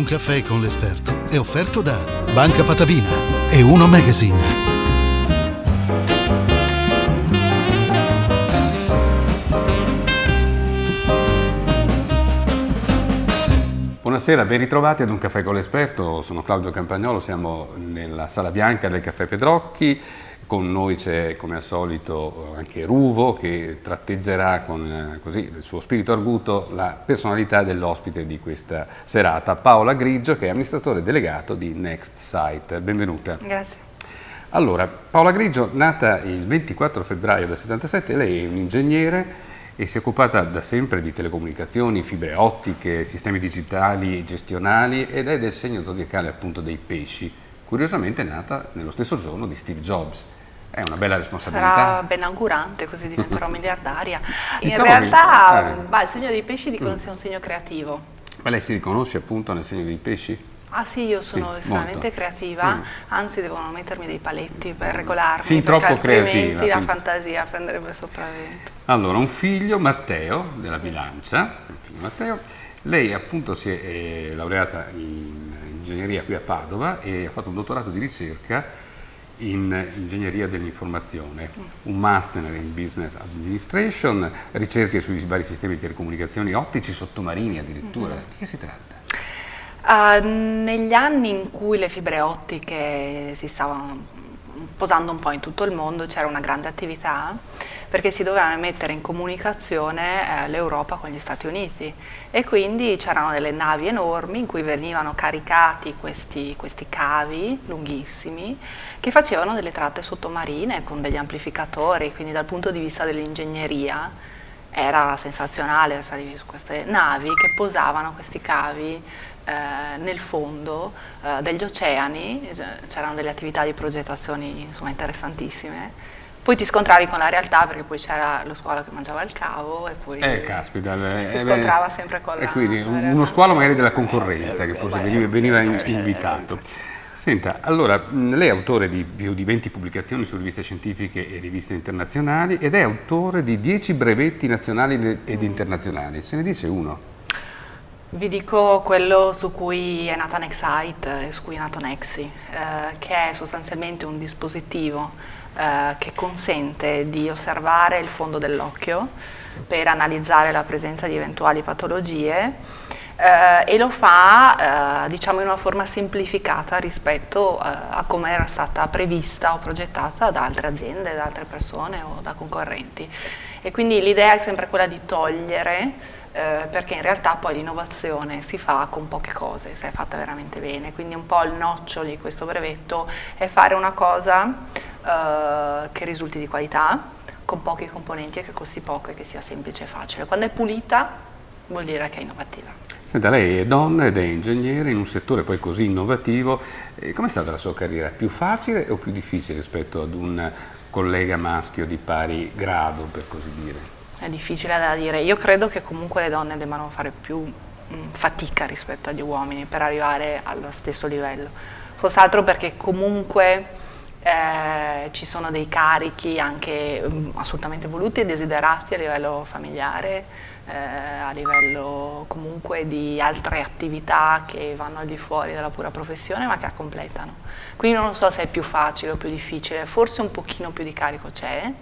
caffè con l'esperto è offerto da Banca Patavina e Uno Magazine. Buonasera, ben ritrovati ad Un Caffè con l'Esperto, sono Claudio Campagnolo, siamo nella Sala Bianca del Caffè Pedrocchi, con noi c'è come al solito anche Ruvo che tratteggerà con così il suo spirito arguto la personalità dell'ospite di questa serata, Paola Grigio, che è amministratore delegato di Next Site. Benvenuta. Grazie. Allora, Paola Grigio, nata il 24 febbraio del 77, lei è un ingegnere e si è occupata da sempre di telecomunicazioni, fibre ottiche, sistemi digitali, gestionali ed è del segno zodiacale appunto dei pesci. Curiosamente è nata nello stesso giorno di Steve Jobs. È una bella responsabilità. Sarà ben augurante, così diventerò miliardaria. In Diciamo realtà il segno dei pesci dicono sia un segno creativo. Ma lei si riconosce appunto nel segno dei pesci? Ah sì, io sono estremamente molto creativa, anzi devono mettermi dei paletti per regolarmi, Fin perché troppo altrimenti creativa, la fantasia prenderebbe sopravvento. Allora, un figlio, Matteo, della Bilancia, lei appunto si è laureata in ingegneria qui a Padova e ha fatto un dottorato di ricerca in ingegneria dell'informazione, un master in business administration, ricerche sui vari sistemi di telecomunicazioni ottici, sottomarini addirittura. Di che si tratta? Negli anni in cui le fibre ottiche si stavano posando un po' in tutto il mondo c'era una grande attività perché si doveva mettere in comunicazione l'Europa con gli Stati Uniti e quindi c'erano delle navi enormi in cui venivano caricati questi cavi lunghissimi che facevano delle tratte sottomarine con degli amplificatori, quindi dal punto di vista dell'ingegneria era sensazionale salire su queste navi che posavano questi cavi nel fondo degli oceani, c'erano delle attività di progettazioni insomma interessantissime. Poi ti scontravi con la realtà perché poi c'era lo squalo che mangiava il cavo e poi Caspita, si scontrava sempre con la quindi la uno realtà. squalo magari della concorrenza che forse veniva invitato. Senta, allora, lei è autore di più di 20 pubblicazioni su riviste scientifiche e riviste internazionali ed è autore di 10 brevetti nazionali ed internazionali. Se ne dice uno? Vi dico quello su cui è nata Nexite e su cui è nato Nexi, che è sostanzialmente un dispositivo che consente di osservare il fondo dell'occhio per analizzare la presenza di eventuali patologie e lo fa diciamo in una forma semplificata rispetto a come era stata prevista o progettata da altre aziende, da altre persone o da concorrenti. E quindi l'idea è sempre quella di togliere perché in realtà poi l'innovazione si fa con poche cose, se è fatta veramente bene, quindi un po' il nocciolo di questo brevetto è fare una cosa che risulti di qualità, con pochi componenti e che costi poco e che sia semplice e facile. Quando è pulita vuol dire che è innovativa. Senta, lei è donna ed è ingegnere in un settore poi così innovativo. Com'è stata la sua carriera? Più facile o più difficile rispetto ad un collega maschio di pari grado, per così dire? È difficile da dire, io credo che comunque le donne debbano fare più fatica rispetto agli uomini per arrivare allo stesso livello, fosse altro perché comunque ci sono dei carichi anche assolutamente voluti e desiderati a livello familiare, a livello comunque di altre attività che vanno al di fuori della pura professione ma che la completano, quindi non so se è più facile o più difficile, forse un pochino più di carico c'è.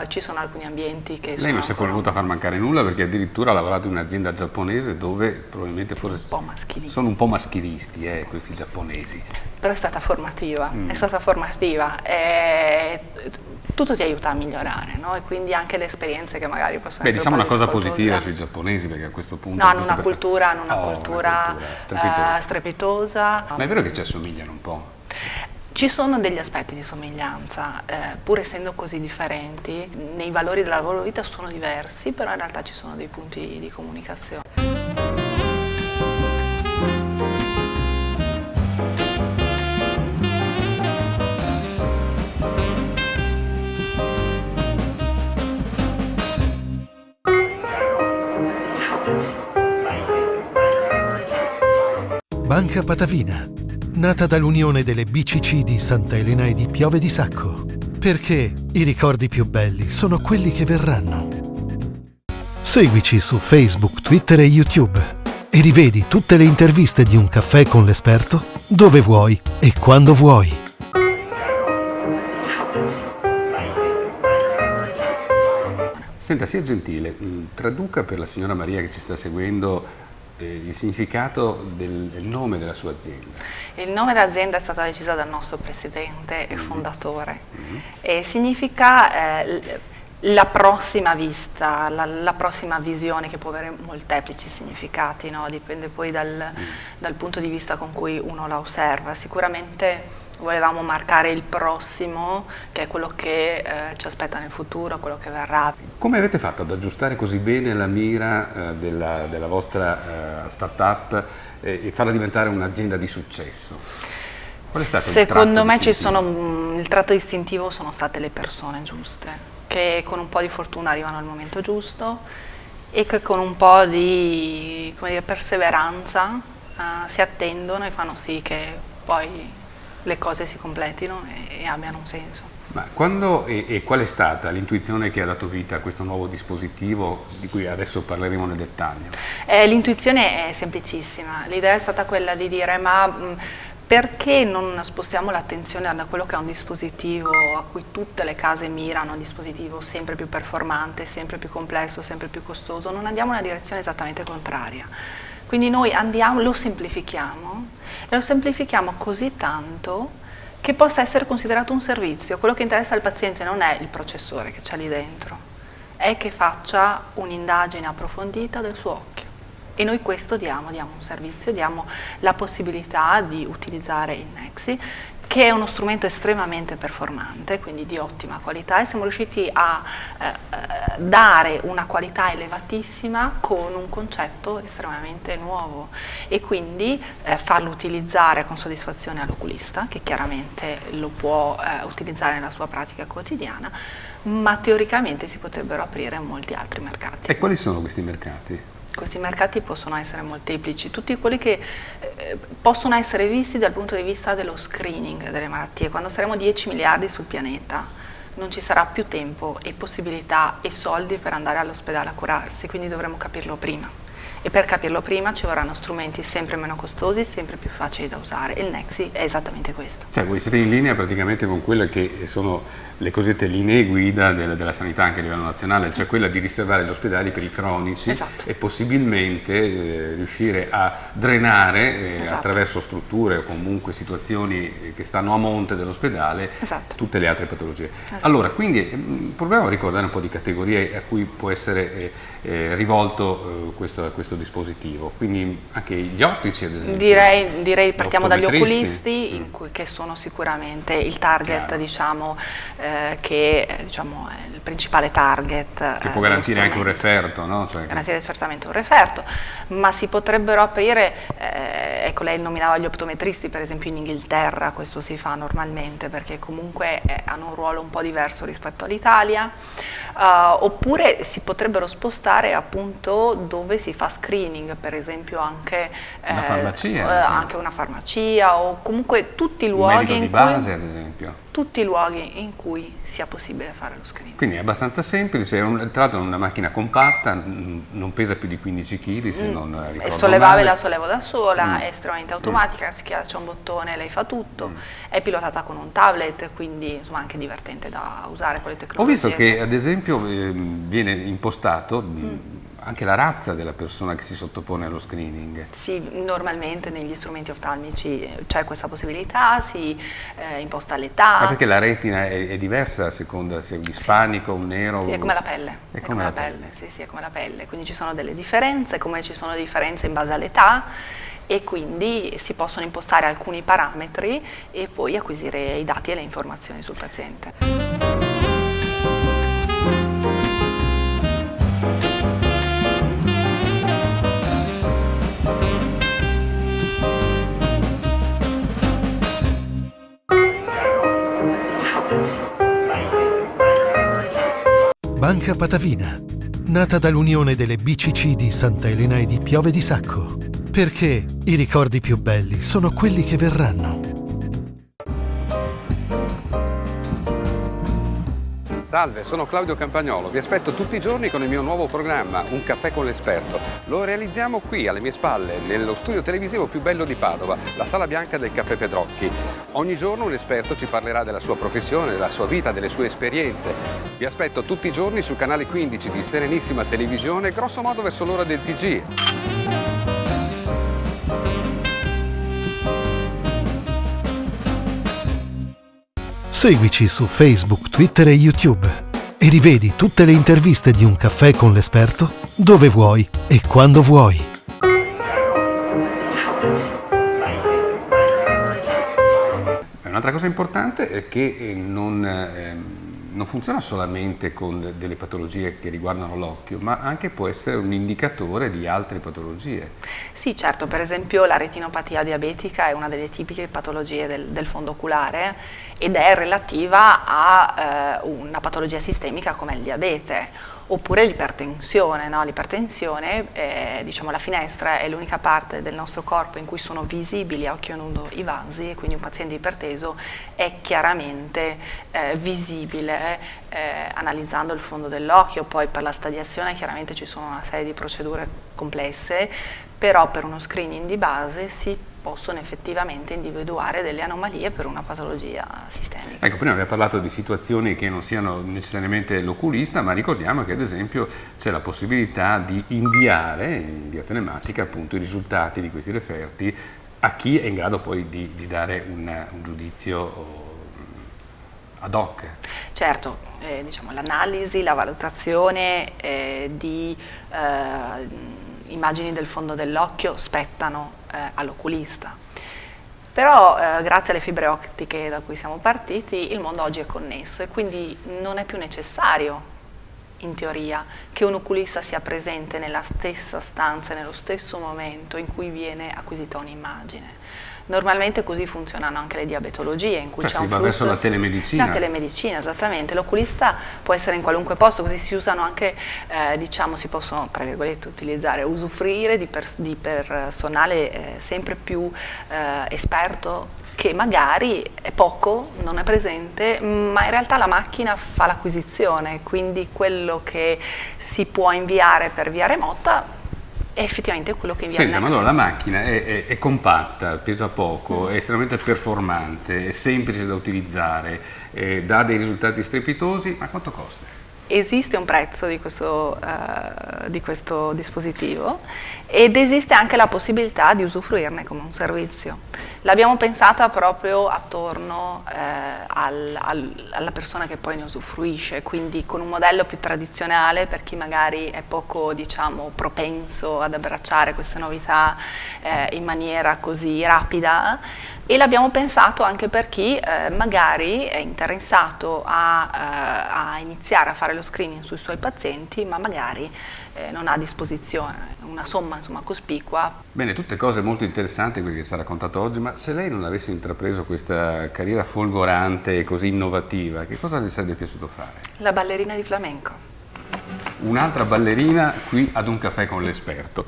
Ci sono alcuni ambienti che lei non si è voluta far mancare nulla perché addirittura ha lavorato in un'azienda giapponese dove probabilmente forse sono un po' maschilisti questi giapponesi. Però è stata formativa, e tutto ti aiuta a migliorare, no? E quindi anche le esperienze che magari possono essere diciamo una cosa positiva sui giapponesi perché a questo punto hanno una cultura strepitosa. Ma è vero che ci assomigliano un po'? Ci sono degli aspetti di somiglianza, pur essendo così differenti, nei valori della loro vita sono diversi, però in realtà ci sono dei punti di comunicazione. Banca Patavina, nata dall'unione delle BCC di Santa Elena e di Piove di Sacco, perché i ricordi più belli sono quelli che verranno. Seguici su Facebook, Twitter e YouTube e rivedi tutte le interviste di Un caffè con l'esperto dove vuoi e quando vuoi. Senta, sia gentile, traduca per la signora Maria che ci sta seguendo il significato del nome della sua azienda. Il nome dell'azienda è stata decisa dal nostro presidente e fondatore e significa la prossima vista, la prossima visione, che può avere molteplici significati, no? Dipende poi dal punto di vista con cui uno la osserva. Sicuramente volevamo marcare il prossimo, che è quello che ci aspetta nel futuro, quello che verrà. Come avete fatto ad aggiustare così bene la mira della vostra startup e farla diventare un'azienda di successo? Qual è stato Secondo me il tratto distintivo sono state le persone giuste, che con un po' di fortuna arrivano al momento giusto e che con un po' di, come dire, perseveranza si attendono e fanno sì che poi le cose si completino e abbiano un senso. Ma quando e qual è stata l'intuizione che ha dato vita a questo nuovo dispositivo di cui adesso parleremo nel dettaglio? L'intuizione è semplicissima, l'idea è stata quella di dire perché non spostiamo l'attenzione da quello che è un dispositivo a cui tutte le case mirano, un dispositivo sempre più performante, sempre più complesso, sempre più costoso, non andiamo in una direzione esattamente contraria. Quindi noi lo semplifichiamo e lo semplifichiamo così tanto che possa essere considerato un servizio. Quello che interessa al paziente non è il processore che c'è lì dentro, è che faccia un'indagine approfondita del suo occhio. E noi questo diamo un servizio, diamo la possibilità di utilizzare il Nexi, che è uno strumento estremamente performante, quindi di ottima qualità, e siamo riusciti a dare una qualità elevatissima con un concetto estremamente nuovo e quindi farlo utilizzare con soddisfazione all'oculista, che chiaramente lo può utilizzare nella sua pratica quotidiana, ma teoricamente si potrebbero aprire molti altri mercati. E quali sono questi mercati? Questi mercati possono essere molteplici, tutti quelli che possono essere visti dal punto di vista dello screening delle malattie. Quando saremo 10 miliardi sul pianeta non ci sarà più tempo e possibilità e soldi per andare all'ospedale a curarsi, quindi dovremo capirlo prima. E per capirlo prima ci vorranno strumenti sempre meno costosi, sempre più facili da usare. Il Nexi è esattamente questo. Cioè, voi siete in linea praticamente con quelle che sono le cosiddette linee guida della sanità anche a livello nazionale, cioè quella di riservare gli ospedali per i cronici. Esatto. E possibilmente riuscire a drenare Esatto. attraverso strutture o comunque situazioni che stanno a monte dell'ospedale. Esatto. Tutte le altre patologie. Esatto. Allora, quindi proviamo a ricordare un po' di categorie a cui può essere rivolto questo dispositivo, quindi anche gli ottici ad esempio. Direi partiamo dagli Optometristi. oculisti, che sono sicuramente il target, diciamo, che diciamo, è il principale target. Che può garantire anche un referto, no? Cioè, garantire certamente un referto, ma si potrebbero aprire, ecco, lei nominava gli optometristi, per esempio in Inghilterra questo si fa normalmente perché comunque hanno un ruolo un po' diverso rispetto all'Italia, oppure si potrebbero spostare appunto dove si fa screening, per esempio anche una farmacia, anche una farmacia o comunque tutti i un luoghi medico di in base, cui, ad esempio. tutti i luoghi in cui sia possibile fare lo screening. Quindi è abbastanza semplice, tra l'altro è una macchina compatta, non pesa più di 15 kg se non ricordo È sollevabile, male. la sollevo da sola, è estremamente automatica, si schiaccia un bottone, lei fa tutto, è pilotata con un tablet, quindi insomma anche divertente da usare con le Ho tecnologie. visto che ad esempio viene impostato anche la razza della persona che si sottopone allo screening. Sì, normalmente negli strumenti oftalmici c'è questa possibilità, si imposta l'età. Ma perché la retina è diversa a seconda se è un ispanico, un nero? Sì, è come la pelle. È come la pelle. Sì, è come la pelle. Quindi ci sono delle differenze, come ci sono differenze in base all'età e quindi si possono impostare alcuni parametri e poi acquisire i dati e le informazioni sul paziente. Banca Patavina, nata dall'unione delle BCC di Santa Elena e di Piove di Sacco, perché i ricordi più belli sono quelli che verranno. Salve, sono Claudio Campagnolo, vi aspetto tutti i giorni con il mio nuovo programma, Un caffè con l'esperto. Lo realizziamo qui, alle mie spalle, nello studio televisivo più bello di Padova, la Sala Bianca del Caffè Pedrocchi. Ogni giorno un esperto ci parlerà della sua professione, della sua vita, delle sue esperienze. Vi aspetto tutti i giorni sul canale 15 di Serenissima Televisione, grosso modo verso l'ora del TG. Seguici su Facebook, Twitter e YouTube e rivedi tutte le interviste di Un caffè con l'esperto dove vuoi e quando vuoi. Un'altra cosa importante è che non funziona solamente con delle patologie che riguardano l'occhio, ma anche può essere un indicatore di altre patologie. Sì, certo, per esempio la retinopatia diabetica è una delle tipiche patologie del fondo oculare ed è relativa a una patologia sistemica come il diabete. Oppure l'ipertensione, no? L'ipertensione, diciamo la finestra è l'unica parte del nostro corpo in cui sono visibili a occhio nudo i vasi, e quindi un paziente iperteso è chiaramente visibile analizzando il fondo dell'occhio. Poi per la stadiazione chiaramente ci sono una serie di procedure complesse, però per uno screening di base si possono effettivamente individuare delle anomalie per una patologia sistemica. Ecco, prima abbiamo parlato di situazioni che non siano necessariamente l'oculista, ma ricordiamo che ad esempio c'è la possibilità di inviare in via telematica appunto i risultati di questi referti a chi è in grado poi di dare un giudizio ad hoc. Certo, diciamo, l'analisi, la valutazione di immagini del fondo dell'occhio spettano all'oculista. Però grazie alle fibre ottiche da cui siamo partiti il mondo oggi è connesso e quindi non è più necessario in teoria che un oculista sia presente nella stessa stanza, nello stesso momento in cui viene acquisita un'immagine. Normalmente così funzionano anche le diabetologie, in cui c'è un si va flusso, verso la telemedicina. La telemedicina, esattamente. L'oculista può essere in qualunque posto, così si usano anche, diciamo, si possono, tra virgolette, utilizzare, usufruire di personale sempre più esperto, che magari è poco, non è presente, ma in realtà la macchina fa l'acquisizione, quindi quello che si può inviare per via remota è effettivamente quello che invia il Senta, ma Nexi. allora la macchina è compatta, pesa poco, è estremamente performante, è semplice da utilizzare, dà dei risultati strepitosi, ma quanto costa? Esiste un prezzo di questo dispositivo ed esiste anche la possibilità di usufruirne come un servizio. L'abbiamo pensata proprio attorno alla persona che poi ne usufruisce, quindi con un modello più tradizionale per chi magari è poco, diciamo, propenso ad abbracciare queste novità in maniera così rapida, e l'abbiamo pensato anche per chi magari è interessato a iniziare a fare lo screening sui suoi pazienti, ma magari non ha a disposizione una somma, insomma, cospicua. Bene, tutte cose molto interessanti quelle che ci ha raccontato oggi, ma se lei non avesse intrapreso questa carriera folgorante e così innovativa, che cosa le sarebbe piaciuto fare? La ballerina di flamenco. Un'altra ballerina qui ad Un caffè con l'esperto.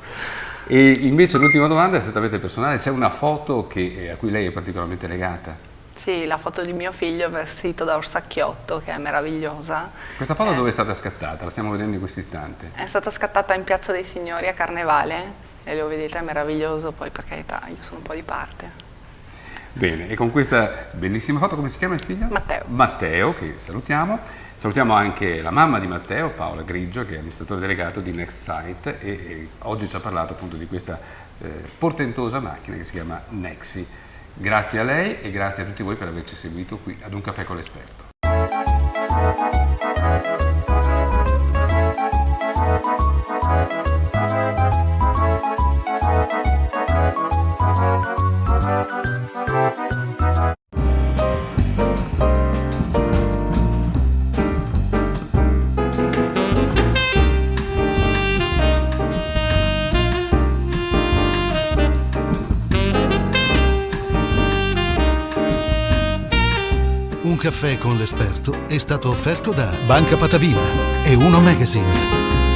E invece l'ultima domanda è strettamente personale, c'è una foto a cui lei è particolarmente legata? Sì, la foto di mio figlio vestito da orsacchiotto, che è meravigliosa. Questa foto dove è stata scattata? La stiamo vedendo in questo istante. È stata scattata in Piazza dei Signori a Carnevale e lo vedete, è meraviglioso, poi per carità io sono un po' di parte. Bene, e con questa bellissima foto, come si chiama il figlio? Matteo. Matteo, che salutiamo. Salutiamo anche la mamma di Matteo, Paola Grigio, che è amministratore delegato di NextSight e oggi ci ha parlato appunto di questa portentosa macchina che si chiama Nexi. Grazie a lei e grazie a tutti voi per averci seguito qui ad Un caffè con l'esperto. Un caffè con l'esperto è stato offerto da Banca Patavina e Uno Magazine.